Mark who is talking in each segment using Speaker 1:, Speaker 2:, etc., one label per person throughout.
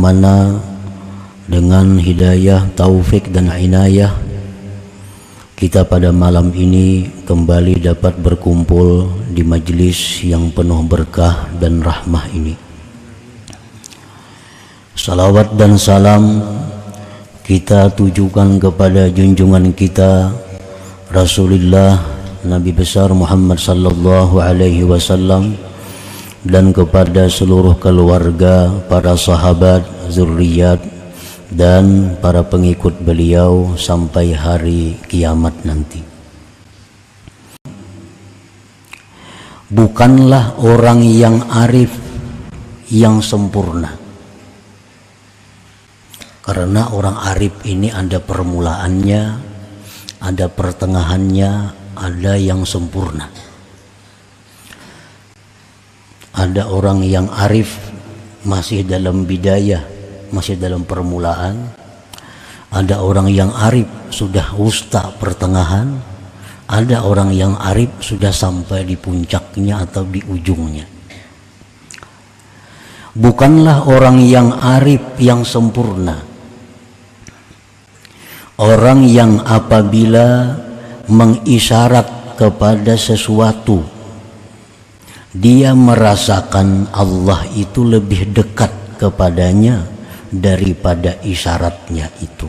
Speaker 1: mana dengan hidayah, taufik dan inayah kita pada malam ini kembali dapat berkumpul di majelis yang penuh berkah dan rahmah ini. Salawat dan salam kita tujukan kepada junjungan kita Rasulullah Nabi besar Muhammad sallallahu alaihi wasallam dan kepada seluruh keluarga, para sahabat, zuriat dan para pengikut beliau sampai hari kiamat nanti. Bukanlah orang yang arif yang sempurna, karena orang arif ini ada permulaannya, ada pertengahannya, ada yang sempurna. Ada orang yang arif masih dalam bidayah, masih dalam permulaan. Ada orang yang arif sudah wusta pertengahan. Ada orang yang arif sudah sampai di puncaknya atau di ujungnya. Bukanlah orang yang arif yang sempurna, orang yang apabila mengisyarat kepada sesuatu dia merasakan Allah itu lebih dekat kepadanya daripada isyaratnya itu.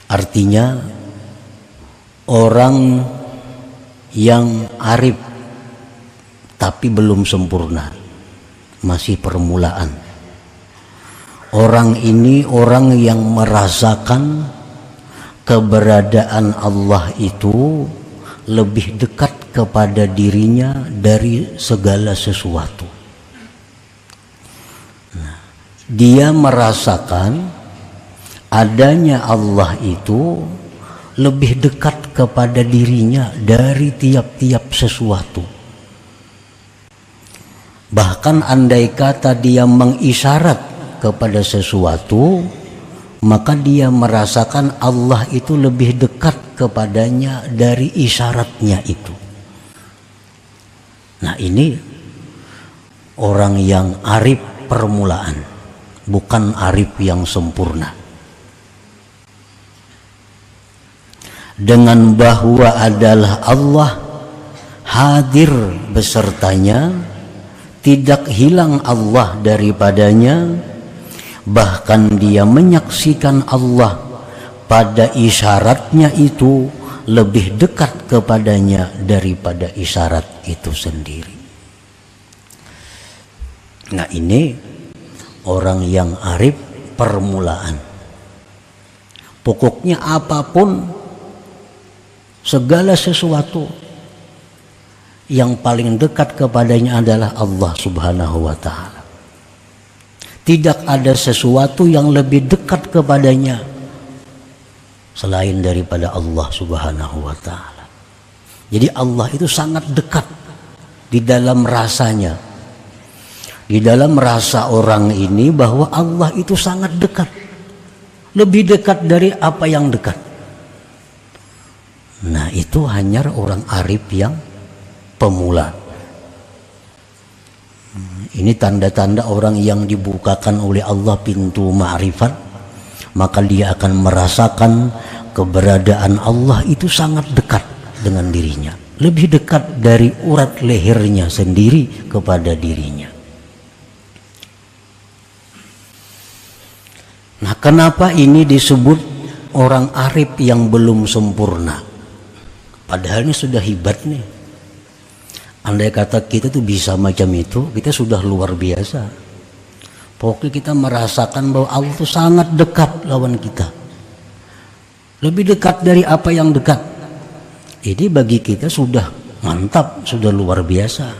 Speaker 1: Artinya orang yang arif tapi belum sempurna, masih permulaan. Orang ini orang yang merasakan keberadaan Allah itu lebih dekat kepada dirinya dari segala sesuatu. Nah, dia merasakan adanya Allah itu lebih dekat kepada dirinya dari tiap-tiap sesuatu. Bahkan andai kata dia mengisyarat kepada sesuatu, maka dia merasakan Allah itu lebih dekat kepadanya dari isyaratnya itu. Nah, ini orang yang arif permulaan, bukan arif yang sempurna. Dengan bahwa adalah Allah hadir besertanya, tidak hilang Allah daripadanya, bahkan dia menyaksikan Allah pada isyaratnya itu lebih dekat kepadanya daripada isyarat itu sendiri. Nah, ini orang yang arif permulaan. Pokoknya apapun, segala sesuatu yang paling dekat kepadanya adalah Allah Subhanahu wa ta'ala. Tidak ada sesuatu yang lebih dekat kepadanya selain daripada Allah Subhanahu wa ta'ala. Jadi Allah itu sangat dekat di dalam rasanya, di dalam rasa orang ini bahwa Allah itu sangat dekat, lebih dekat dari apa yang dekat. Nah, itu hanya orang arif yang pemula. Ini tanda-tanda orang yang dibukakan oleh Allah pintu ma'rifat, maka dia akan merasakan keberadaan Allah itu sangat dekat dengan dirinya, lebih dekat dari urat lehernya sendiri kepada dirinya. Nah, kenapa ini disebut orang arif yang belum sempurna? Padahal ini sudah hebat nih. Andai kata kita tuh bisa macam itu, kita sudah luar biasa. Pokoknya kita merasakan bahwa Allah itu sangat dekat lawan kita, lebih dekat dari apa yang dekat. Ini bagi kita sudah mantap, sudah luar biasa.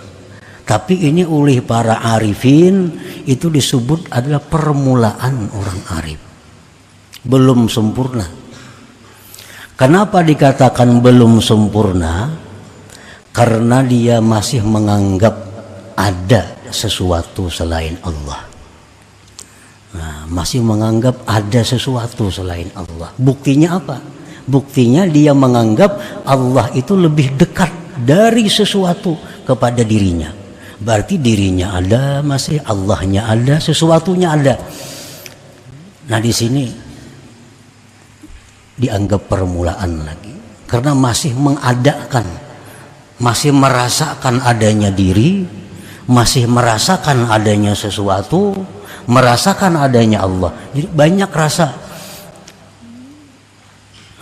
Speaker 1: Tapi ini oleh para arifin itu disebut adalah permulaan orang arif, belum sempurna. Kenapa dikatakan belum sempurna? Karena dia masih menganggap ada sesuatu selain Allah. Nah, masih menganggap ada sesuatu selain Allah. Buktinya apa? Buktinya dia menganggap Allah itu lebih dekat dari sesuatu, kepada dirinya. Berarti dirinya ada, masih Allahnya ada, sesuatunya ada. Nah di sini dianggap permulaan lagi, karena masih mengadakan, masih merasakan adanya diri, masih merasakan adanya sesuatu, merasakan adanya Allah. Jadi banyak rasa.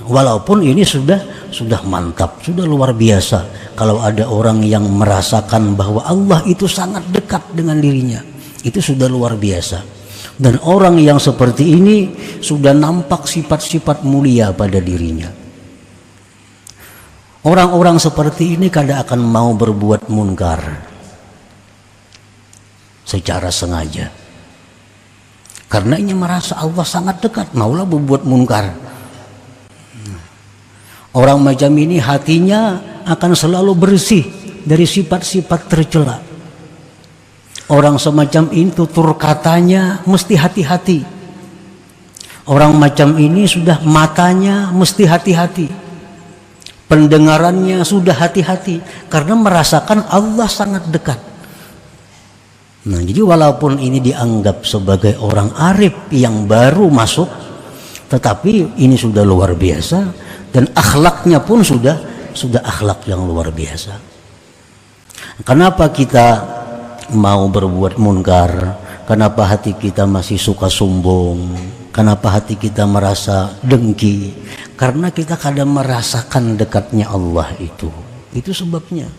Speaker 1: Walaupun ini sudah mantap, sudah luar biasa kalau ada orang yang merasakan bahwa Allah itu sangat dekat dengan dirinya, itu sudah luar biasa. Dan orang yang seperti ini sudah nampak sifat-sifat mulia pada dirinya. Orang-orang seperti ini kadang akan mau berbuat munkar secara sengaja, karena ini merasa Allah sangat dekat, maulah berbuat munkar. Orang macam ini hatinya akan selalu bersih dari sifat-sifat tercela. Orang semacam ini tutur katanya mesti hati-hati. Orang macam ini sudah matanya mesti hati-hati, pendengarannya sudah hati-hati, karena merasakan Allah sangat dekat. Nah, jadi walaupun ini dianggap sebagai orang arif yang baru masuk, tetapi ini sudah luar biasa. Dan akhlaknya pun sudah akhlak yang luar biasa. Kenapa kita mau berbuat munkar? Kenapa hati kita masih suka sombong? Kenapa hati kita merasa dengki? Karena kita kadang merasakan dekatnya Allah itu. Itu sebabnya.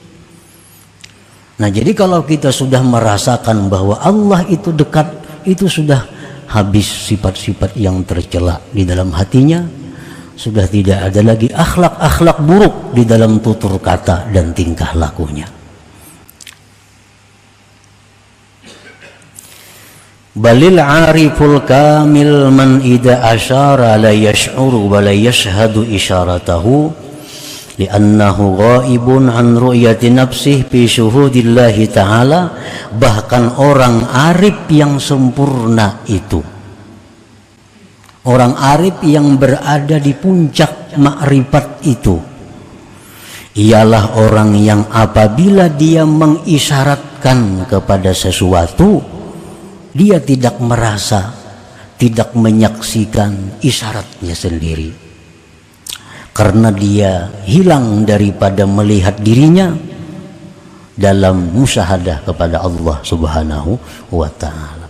Speaker 1: Nah, jadi kalau kita sudah merasakan bahwa Allah itu dekat, itu sudah habis sifat-sifat yang tercela di dalam hatinya. Sudah tidak ada lagi akhlak-akhlak buruk di dalam tutur kata dan tingkah lakunya. Balil ariful kamil man idza asyara la yash'uru wa la yashhadu isyaratahu li'annahu ghaibun an ru'yati nafsihi fi syuhudillahi ta'ala. Bahkan orang arif yang sempurna itu, orang arif yang berada di puncak makrifat itu, ialah orang yang apabila dia mengisyaratkan kepada sesuatu, dia tidak merasa, tidak menyaksikan isyaratnya sendiri, karena dia hilang daripada melihat dirinya dalam musyahadah kepada Allah Subhanahu wa ta'ala.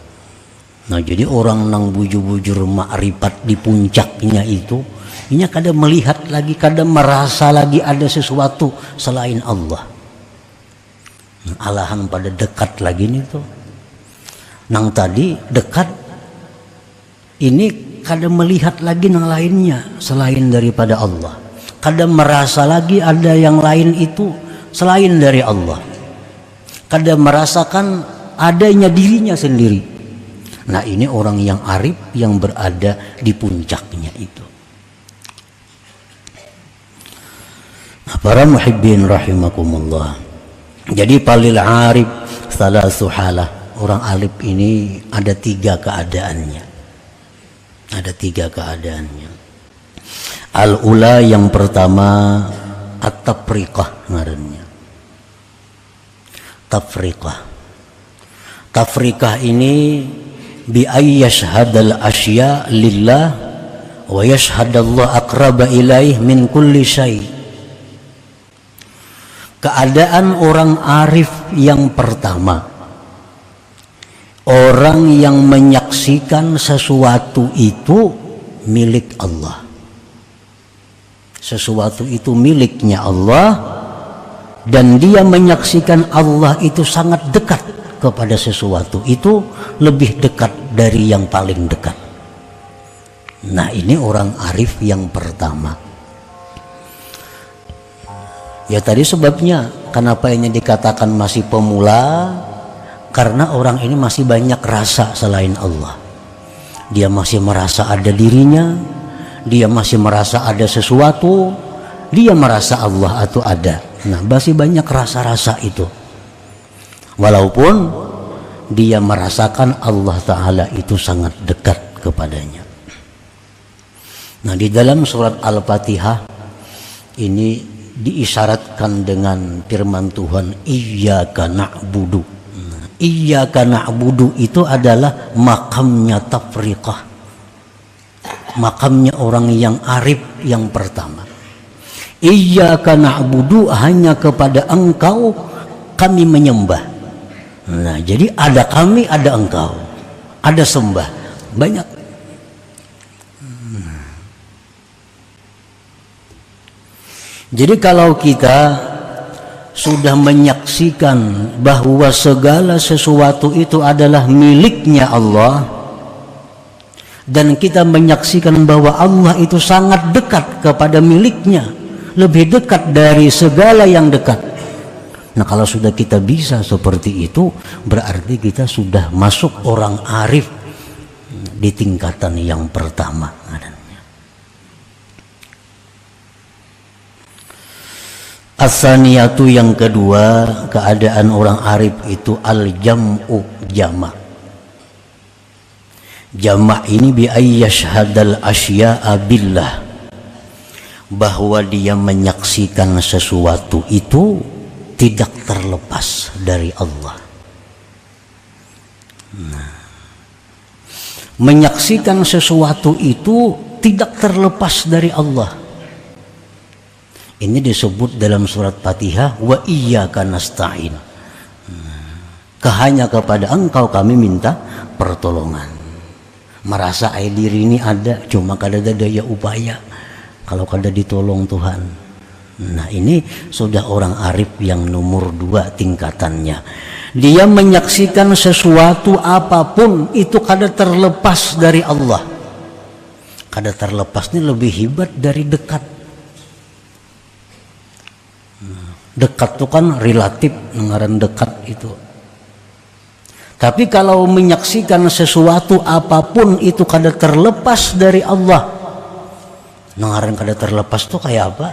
Speaker 1: Nah, jadi orang nang bujur-bujur makrifat di puncaknya itu, ini kadang melihat lagi, kadang merasa lagi ada sesuatu selain Allah. Nah, alahan pada dekat lagi nih tuh. Nang tadi dekat, ini kadang melihat lagi nang lainnya selain daripada Allah. Kadang merasa lagi ada yang lain itu selain dari Allah. Kadang merasakan adanya dirinya sendiri. Nah, ini orang yang arif yang berada di puncaknya itu. Nah, para muhibbin rahimakumullah. Jadi palil arif salasu halah. Orang arif ini ada tiga keadaannya. Ada tiga keadaannya. Al-ula yang pertama at-tafriqah ngarannya. Tafriqah. Tafriqah ini bi ay yashhadal asya lillah wa yashhadallahu aqraba ilaih min kulli syai. Keadaan orang arif yang pertama, orang yang menyaksikan sesuatu itu milik Allah, sesuatu itu miliknya Allah, dan dia menyaksikan Allah itu sangat dekat kepada sesuatu itu, lebih dekat dari yang paling dekat. Nah, ini orang arif yang pertama. Ya tadi sebabnya kenapa ini dikatakan masih pemula, karena orang ini masih banyak rasa selain Allah. Dia masih merasa ada dirinya, dia masih merasa ada sesuatu, dia merasa Allah itu ada. Nah, masih banyak rasa-rasa itu. Walaupun dia merasakan Allah Ta'ala itu sangat dekat kepadanya. Nah, di dalam surat Al-Fatihah ini diisyaratkan dengan firman Tuhan, iyyaka na'budu. Iyyaka na'budu itu adalah makamnya tafriqah, makamnya orang yang arif yang pertama. Iyyaka na'budu, hanya kepada engkau kami menyembah. Nah, jadi ada kami, ada engkau, ada sembah, banyak. Jadi kalau kita sudah menyaksikan bahwa segala sesuatu itu adalah miliknya Allah, dan kita menyaksikan bahwa Allah itu sangat dekat kepada miliknya, lebih dekat dari segala yang dekat. Nah, kalau sudah kita bisa seperti itu, berarti kita sudah masuk orang arif di tingkatan yang pertama. As-saniyatu, yang kedua, keadaan orang arif itu al-jam'u, jama'. Jama' ini bi ayyashhadal asya'a billah, bahwa dia menyaksikan sesuatu itu tidak terlepas dari Allah. Nah, menyaksikan sesuatu itu tidak terlepas dari Allah. Ini disebut dalam surat Fatihah, wa iyyaka nasta'in. Hanya kepada engkau kami minta pertolongan. Merasa diri ini ada, cuma kada ada daya upaya kalau kada ditolong Tuhan. Nah, ini sudah orang arif yang nomor 2 tingkatannya. Dia menyaksikan sesuatu apapun itu kada terlepas dari Allah. Kada terlepas ini lebih hebat dari dekat. Dekat itu kan relatif, ngaran dekat itu. Tapi kalau menyaksikan sesuatu apapun itu kada terlepas dari Allah, ngaran kada terlepas itu kayak apa?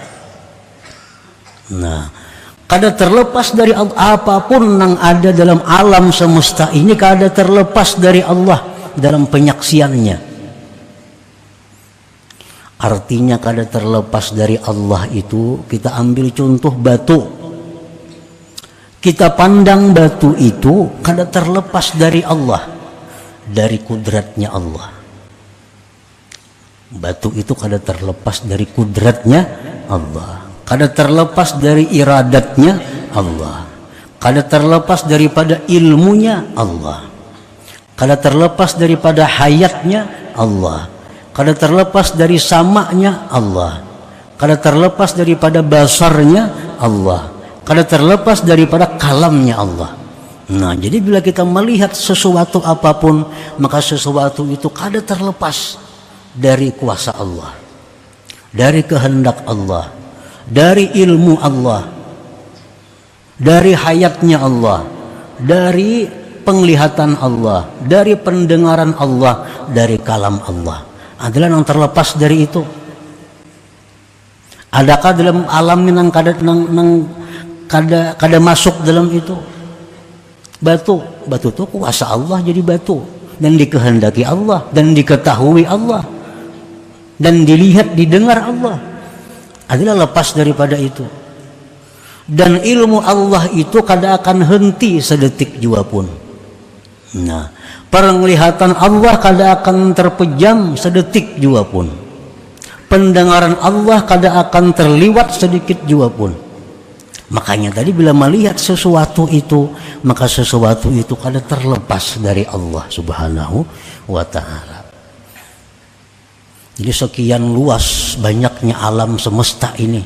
Speaker 1: Nah, kada terlepas dari Allah, apapun yang ada dalam alam semesta ini kada terlepas dari Allah dalam penyaksiannya. Artinya kada terlepas dari Allah itu, kita ambil contoh batu. Kita pandang batu itu kada terlepas dari Allah, dari kudratnya Allah. Batu itu kada terlepas dari kudratnya Allah, kada terlepas dari iradatnya Allah, kada terlepas daripada ilmunya Allah, kada terlepas daripada hayatnya Allah, kada terlepas dari samanya Allah, kada terlepas daripada basarnya Allah, kada terlepas daripada kalamnya Allah. Nah, jadi bila kita melihat sesuatu apapun, maka sesuatu itu kada terlepas dari kuasa Allah, dari kehendak Allah, dari ilmu Allah, dari hayatnya Allah, dari penglihatan Allah, dari pendengaran Allah, dari kalam Allah. Adalah yang terlepas dari itu. Adakah dalam alam yang kada masuk dalam itu? Batu itu kuasa Allah jadi batu, dan dikehendaki Allah, dan diketahui Allah, dan dilihat didengar Allah. Adalah lepas daripada itu. Dan ilmu Allah itu kada akan henti sedetik jua pun. Nah, penglihatan Allah kada akan terpejam sedetik jua pun. Pendengaran Allah kada akan terliwat sedikit jua pun. Makanya tadi bila melihat sesuatu itu, maka sesuatu itu kada terlepas dari Allah Subhanahu wa ta'ala. Jadi sekian luas banyaknya alam semesta ini,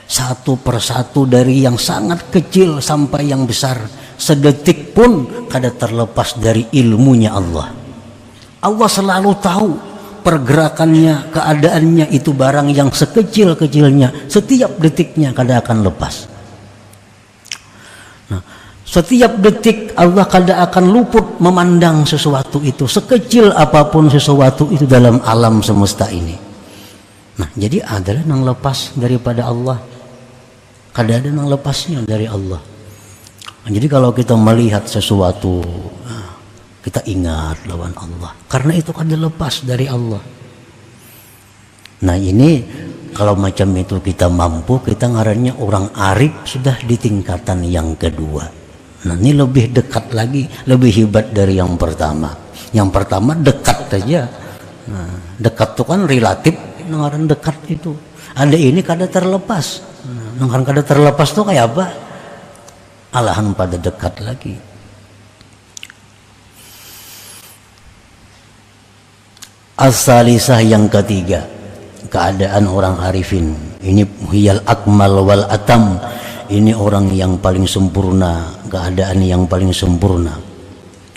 Speaker 1: satu persatu dari yang sangat kecil sampai yang besar, sedetik pun kada terlepas dari ilmunya Allah. Allah selalu tahu pergerakannya, keadaannya itu barang yang sekecil-kecilnya, setiap detiknya kada akan lepas. Nah, setiap detik Allah kada akan luput memandang sesuatu itu, sekecil apapun sesuatu itu dalam alam semesta ini. Nah, jadi adalah yang lepas daripada Allah, kada ada yang lepasnya dari Allah. Jadi kalau kita melihat sesuatu, kita ingat lawan Allah, karena itu kada lepas dari Allah. Nah, ini kalau macam itu kita mampu, kita ngarannya orang arif sudah di tingkatan yang kedua. Nah ini lebih dekat lagi, lebih hebat dari yang pertama. Yang pertama dekat saja. Nah, dekat itu kan relatif, ngaran dekat itu. Ada ini kada terlepas. Nah, kada terlepas tuh kayak apa? Alahan pada dekat lagi. As-salisah yang ketiga, keadaan orang arifin. Ini hiyal akmal wal atam. Ini orang yang paling sempurna, keadaan yang paling sempurna.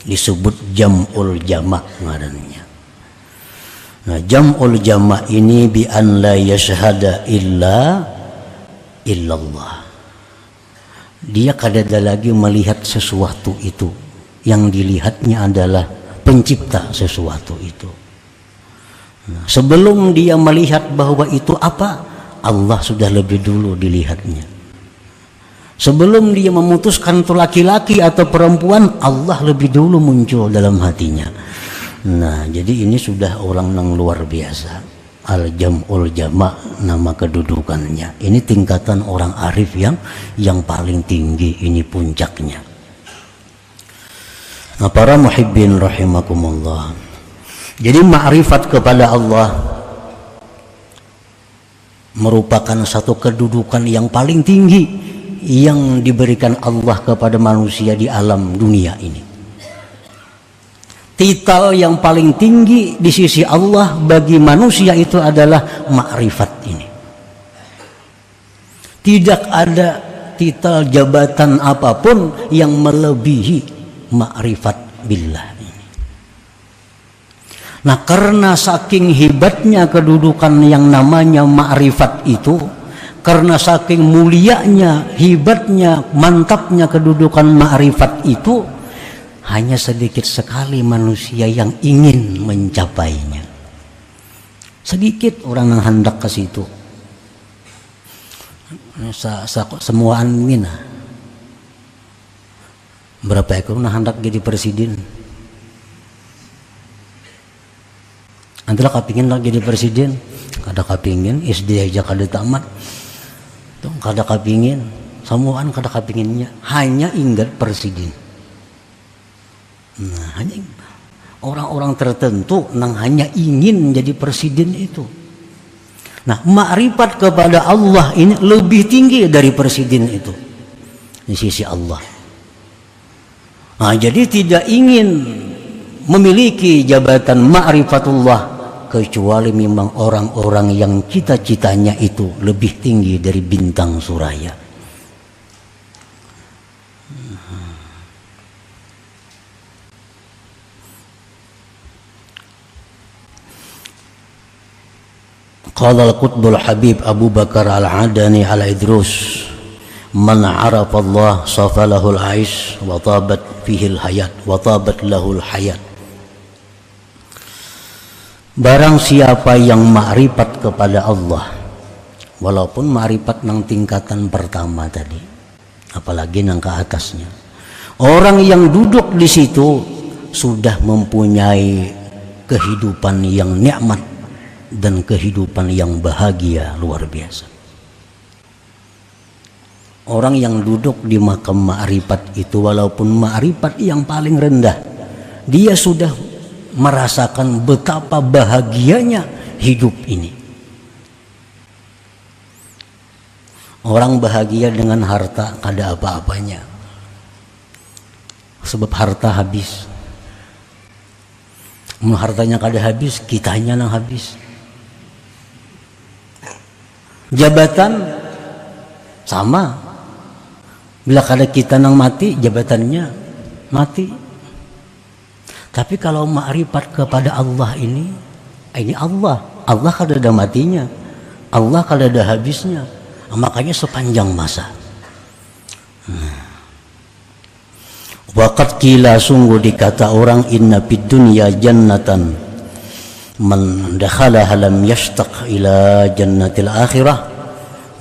Speaker 1: Disebut jam'ul jama' ngarannya. Nah, jam'ul jama' ini bi an la yashhada illallah. Dia kadada lagi melihat sesuatu itu. Yang dilihatnya adalah pencipta sesuatu itu. Nah, sebelum dia melihat bahwa itu apa, Allah sudah lebih dulu dilihatnya. Sebelum dia memutuskan itu laki-laki atau perempuan, Allah lebih dulu muncul dalam hatinya. Nah, jadi ini sudah orang yang luar biasa. Al-jam'ul jama' nama kedudukannya. Ini tingkatan orang arif yang paling tinggi, ini puncaknya. Nah, para muhibbin rahimakumullah. Jadi ma'rifat kepada Allah merupakan satu kedudukan yang paling tinggi yang diberikan Allah kepada manusia di alam dunia ini. Titel yang paling tinggi di sisi Allah bagi manusia itu adalah ma'rifat ini. Tidak ada titel jabatan apapun yang melebihi ma'rifat billah. Nah, karena saking hebatnya kedudukan yang namanya ma'rifat itu, karena saking mulianya, hebatnya, mantapnya kedudukan ma'rifat itu, hanya sedikit sekali manusia yang ingin mencapainya. Sedikit orang yang hendak ke situ. Semua mina. Berapa ekor yang hendak jadi presiden? Antara kapingin lagi jadi presiden, kada kapingin, SD aja kada tamat, tuh kada kapingin, semuaan kada kapinginnya, hanya ingat presiden. Nah, hanya orang-orang tertentu yang hanya ingin menjadi presiden itu. Nah, ma'rifat kepada Allah ini lebih tinggi dari presiden itu di sisi Allah. Nah, jadi tidak ingin memiliki jabatan ma'rifatullah kecuali memang orang-orang yang cita-citanya itu lebih tinggi dari bintang suraya. Qala al-qutbul habib Abu Bakar al-Adani al-Idrus, man 'arafa Allah safalahul 'aish wa tabat fihi al-hayat wa tabat lahul hayat. Barang siapa yang ma'rifat kepada Allah, walaupun ma'rifat nang tingkatan pertama tadi, apalagi nang ke atasnya, orang yang duduk di situ sudah mempunyai kehidupan yang nikmat dan kehidupan yang bahagia luar biasa. Orang yang duduk di makam ma'rifat itu, walaupun ma'rifat yang paling rendah, dia sudah merasakan betapa bahagianya hidup ini. Orang bahagia dengan harta kada apa-apanya, sebab harta habis. Hartanya kada habis, kitanya nang habis. Jabatan sama, bila kada kita nang mati, jabatannya mati. Tapi kalau ma'rifat kepada Allah ini Allah kada ada matinya, Allah kada ada habisnya, makanya sepanjang masa. Waqad qila, sungguh dikata orang, inna fid dunya jannatan man dakhalaha lam yashtaq ila jannatil akhirah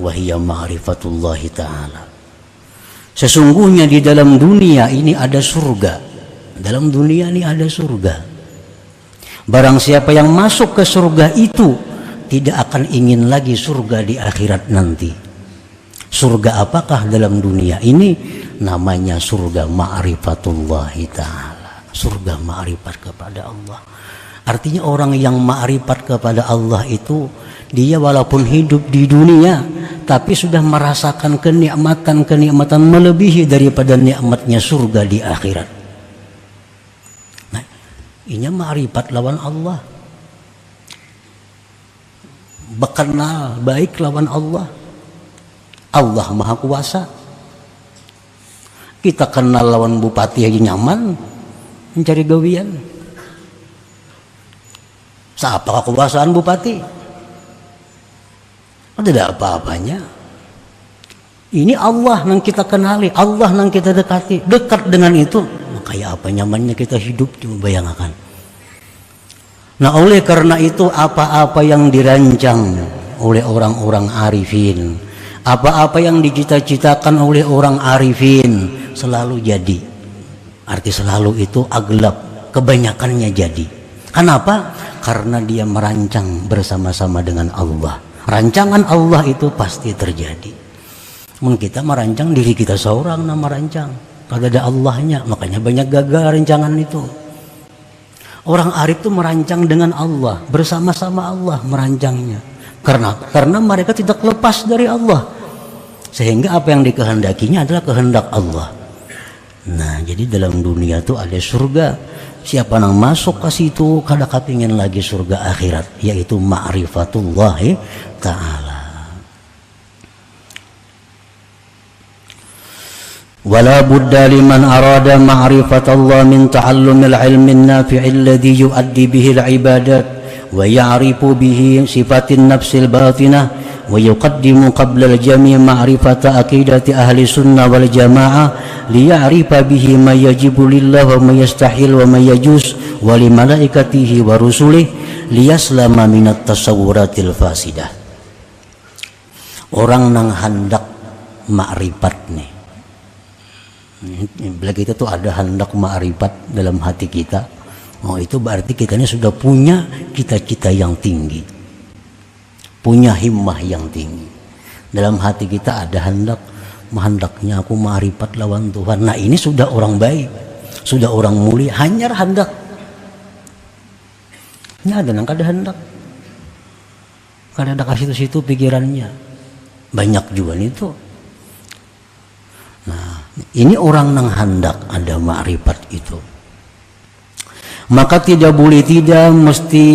Speaker 1: wa hiya ma'rifatullah ta'ala. Sesungguhnya di dalam dunia ini ada surga. Dalam dunia ini ada surga. Barang siapa yang masuk ke surga itu tidak akan ingin lagi surga di akhirat nanti. Surga apakah dalam dunia ini? Namanya surga ma'rifatullahi ta'ala, surga ma'rifat kepada Allah. Artinya orang yang ma'rifat kepada Allah itu, dia walaupun hidup di dunia tapi sudah merasakan kenikmatan melebihi daripada nikmatnya surga di akhirat. Nah, ini ma'rifat lawan Allah, berkenal baik lawan Allah. Allah Maha Kuasa. Kita kenal lawan bupati aja nyaman mencari gawian. Siapa kekuasaan bupati? Tidak apa-apanya. Ini Allah yang kita kenali, Allah yang kita dekati. Dekat dengan itu, kayak apa nyamannya kita hidup, coba bayangkan. Nah, oleh karena itu apa-apa yang dirancang oleh orang-orang arifin, apa-apa yang dicita-citakan oleh orang arifin selalu jadi. Arti selalu itu aglab, kebanyakannya jadi. Kenapa? Karena dia merancang bersama-sama dengan Allah. Rancangan Allah itu pasti terjadi. Mungkin kita merancang diri kita seorang, nama rancang. Kalau ada Allahnya, makanya banyak gagal rancangan itu. Orang arif itu merancang dengan Allah, bersama-sama Allah merancangnya. Karena mereka tidak lepas dari Allah. Sehingga apa yang dikehendakinya adalah kehendak Allah. Nah, jadi dalam dunia itu ada surga. Siapa yang masuk ke situ kada kepingin lagi surga akhirat, yaitu ma'rifatullah ta'ala. Wala budda liman arada ma'rifatallah min ta'allumil ilmin nafi'il ladhi yu'addi bihi al-ibadat wa ya'rifu bihi sifatin nafsil batinah wa yuqaddimu qabla al-jami' ma'rifata aqidati ahli sunnah wal jamaah liya'rifa bihi ma yajibu lillah wa ma yastahil wa ma yajuz wa li malaikatihi wa rusulih liyaslama minat tasawwuratil fasidah. Orang nang hendak ma'rifat nih, bila kita tuh ada hendak ma'rifat dalam hati kita, oh itu berarti kita ini sudah punya cita-cita yang tinggi, punya himmah yang tinggi. Dalam hati kita ada hendaknya aku ma'rifat lawan Tuhan. Nah, ini sudah orang baik, sudah orang mulia, hanya hendak. Ini ada nang kada hendak, kada ada kasih situ pikirannya, banyak juga itu. Nah, ini orang nang hendak ada ma'rifat itu. Maka tidak boleh tidak mesti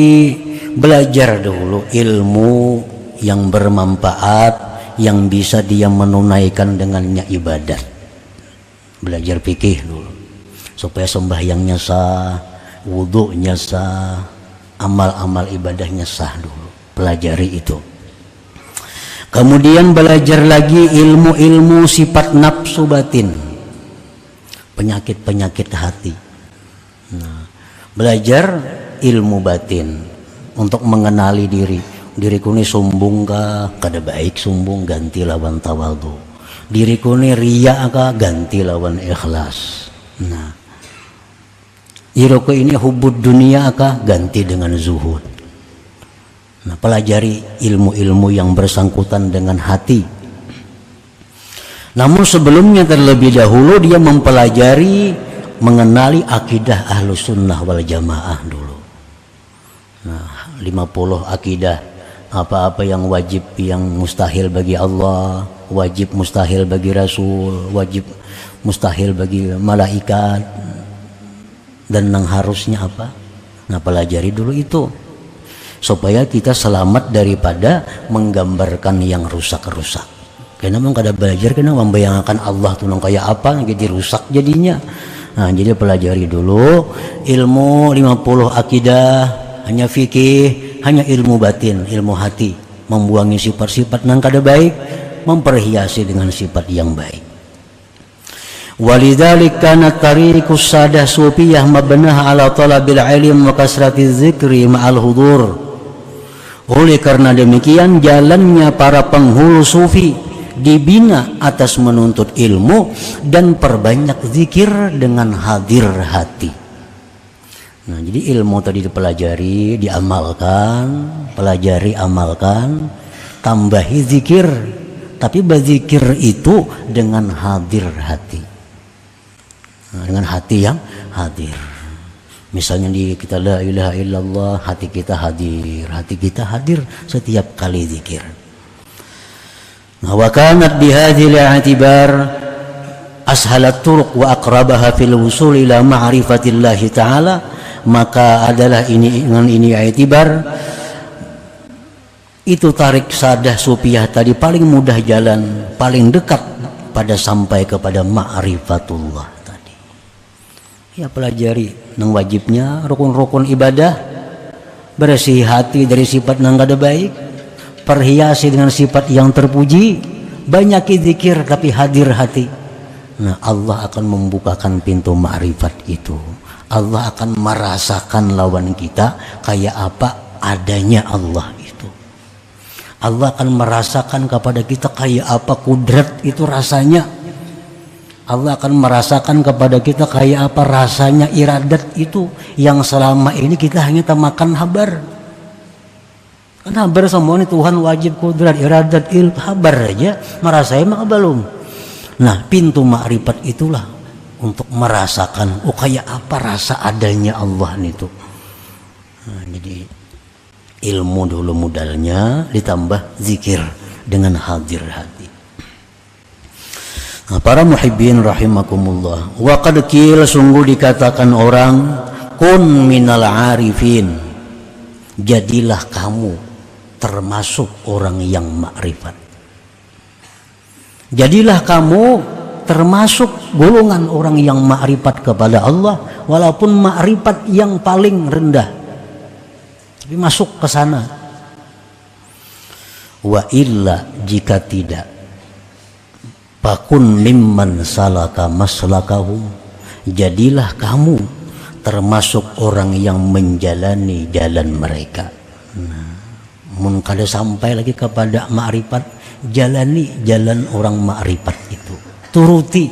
Speaker 1: belajar dulu ilmu yang bermanfaat, yang bisa dia menunaikan dengannya ibadat. Belajar fikih dulu supaya sembahyangnya sah, wudhunya sah, amal-amal ibadahnya sah dulu. Pelajari itu. Kemudian belajar lagi ilmu-ilmu sifat nafsu batin, penyakit-penyakit hati. Nah, belajar ilmu batin untuk mengenali diri. Diriku ini sombong kah? Kada baik sombong, ganti lawan tawadhu. Diriku ini riya kah? Ganti lawan ikhlas. Nah, diriku ini hubud dunia kah? Ganti dengan zuhud. Nah, pelajari ilmu-ilmu yang bersangkutan dengan hati. Namun sebelumnya terlebih dahulu dia mempelajari, mengenali akidah Ahlus Sunnah wal Jamaah dulu. Nah, 50 akidah, apa-apa yang wajib, yang mustahil bagi Allah, wajib mustahil bagi Rasul, wajib mustahil bagi malaikat, dan yang harusnya apa. Nah, pelajari dulu itu supaya kita selamat daripada menggambarkan yang rusak-rusak. Karena memang kada belajar, karena membayangkan Allah tuh nang kayak apa, jadi rusak jadinya. Nah, jadi pelajari dulu ilmu 50 akidah, hanya fikih, hanya ilmu batin, ilmu hati, membuangi sifat-sifat nang kada baik, memperhiasi dengan sifat yang baik. Walidzalika kana tariqus sadah sufiyah mabnah ala talabil ilm wa kasratiz zikri ma'al hudur. Oleh karena demikian jalannya para penghulu sufi dibina atas menuntut ilmu dan perbanyak zikir dengan hadir hati. Nah, jadi ilmu tadi dipelajari, diamalkan, pelajari, amalkan, tambahi zikir. Tapi berzikir itu dengan hadir hati. Nah, dengan hati yang hadir. Misalnya kita la ilaha illallah, hati kita hadir setiap kali zikir. Nah, wa kanat bihadzal i'tibar ashalat turuq wa aqrabaha fil wusul ila ma'rifatillah ta'ala, maka adalah dengan ini i'tibar itu tarik sadah supiah tadi paling mudah jalan, paling dekat pada sampai kepada ma'rifatullah tadi. Ya, pelajari nang wajibnya, rukun-rukun ibadah, bersih hati dari sifat nang kada baik, perhiasi dengan sifat yang terpuji, banyak zikir tapi hadir hati. Nah, Allah akan membukakan pintu ma'rifat itu. Allah akan merasakan lawan kita kayak apa adanya Allah itu. Allah akan merasakan kepada kita kayak apa kudrat itu rasanya. Allah akan merasakan kepada kita kayak apa rasanya iradat itu, yang selama ini kita hanya makan habar. Kan habar semua ini Tuhan wajib kudrat iradat habar aja, merasai maka belum. Nah, pintu makrifat itulah untuk merasakan kayak apa rasa adanya Allah itu. Nah, jadi ilmu dulu modalnya, ditambah zikir dengan hadir hati. Nah, para muhibbin rahimakumullah, wa qad qila, sungguh dikatakan orang, kun minal arifin, jadilah kamu termasuk orang yang makrifat. Jadilah kamu termasuk golongan orang yang makrifat kepada Allah, walaupun makrifat yang paling rendah, tapi masuk ke sana. Wa illa, jika tidak, fakun mimman salaka maslakahum, jadilah kamu termasuk orang yang menjalani jalan mereka. Nah, mun kada sampai lagi kepada makrifat, jalani jalan orang makrifat itu, turuti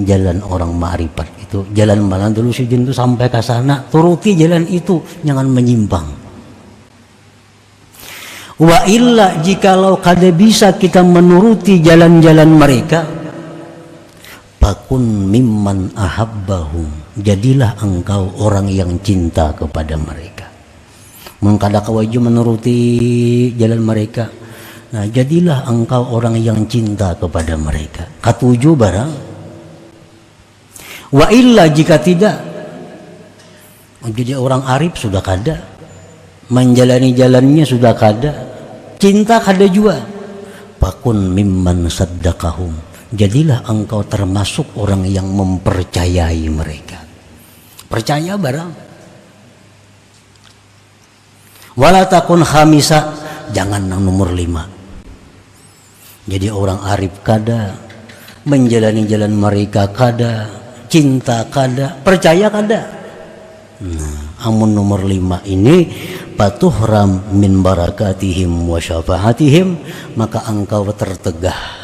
Speaker 1: jalan orang makrifat itu. Jalan mana dulu si jin itu sampai ke sana, turuti jalan itu, jangan menyimpang. Wa illa, jikalau kada bisa kita menuruti jalan-jalan mereka, fakun mimman ahabbahum, jadilah engkau orang yang cinta kepada mereka. Mengkada kawaju menuruti jalan mereka, nah jadilah engkau orang yang cinta kepada mereka. Katujuh barang. Wa illa, jika tidak, jadi orang arif sudah kada, menjalani jalannya sudah kada, cinta kada juga. Fakun mimman saddaqahum, jadilah engkau termasuk orang yang mempercayai mereka. Percaya barang. Wala takun khamisa, jangan nomor 5. Jadi orang arif kada, menjalani jalan mereka kada, cinta kada, percaya kada. Nah, amun nomor 5 ini patuhram min barakatihim wa syafaatihim, maka engkau tertegah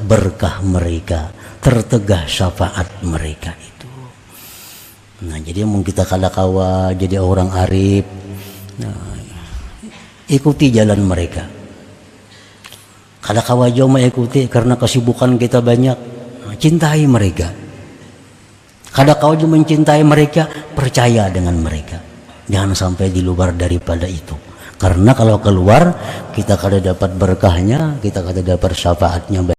Speaker 1: berkah mereka, tertegah syafaat mereka itu. Nah, jadi mungkin kita kada kawa jadi orang arif, nah, ikuti jalan mereka. Kada kawa jauh mengikuti karena kesibukan kita banyak, nah, cintai mereka. Kada kau juga mencintai mereka, percaya dengan mereka. Jangan sampai di luar daripada itu. Karena kalau keluar, kita kada dapat berkahnya, kita kada dapat syafaatnya.